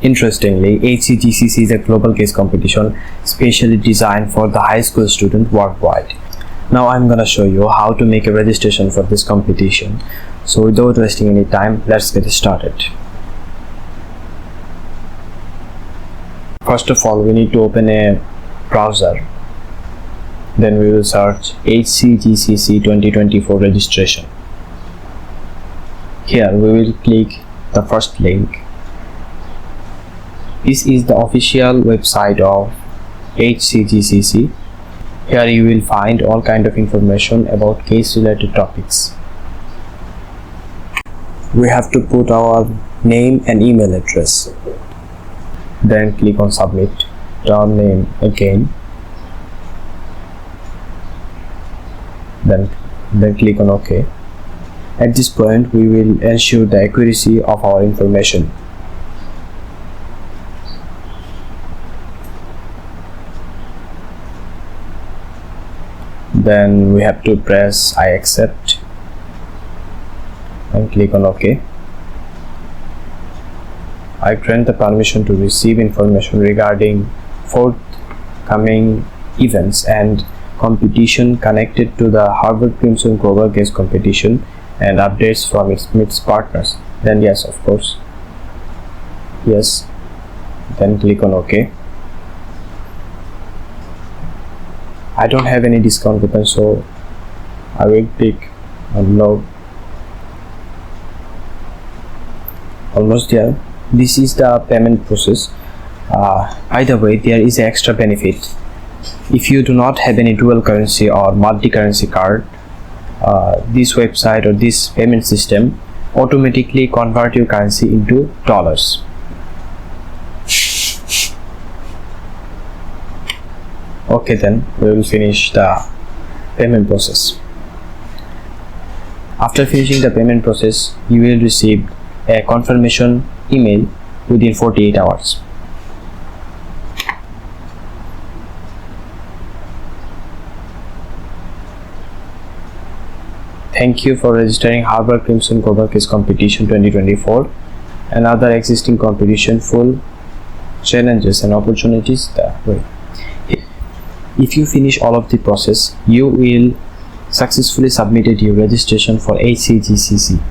Interestingly, HCGCC is a global quiz competition specially designed for the high school student worldwide. Now I'm gonna show you how to make a registration for this competition. So without wasting any time, let's get started. First of all, we need to open a browser. Then we will search HCGCC 2024 registration. Here we will click the first link. This is the official website of HCGCC. Here you will find all kind of information about case related topics. We have to put our name and email address. Then click on submit. Term name again. Then click on OK. At this point we will ensure the accuracy of our information. Then we have to press I accept and click on OK. I grant the permission to receive information regarding forthcoming events and competition connected to the Harvard Crimson Global Quiz competition and updates from its partners. Then yes, of course. Yes. Then click on OK. I don't have any discount coupon, so I will click on no. Almost there. This is the payment process. Either way, there is an extra benefit. If you do not have any dual currency or multi-currency card, this website or this payment system automatically convert your currency into dollars. Okay, then we will finish the payment process. After finishing the payment process, you will receive a confirmation email within 48 hours. Thank you for registering Harvard Crimson Global Quiz Competition 2024 and other existing competition full challenges and opportunities that way. If you finish all of the process, you will successfully submitted your registration for HCGCC.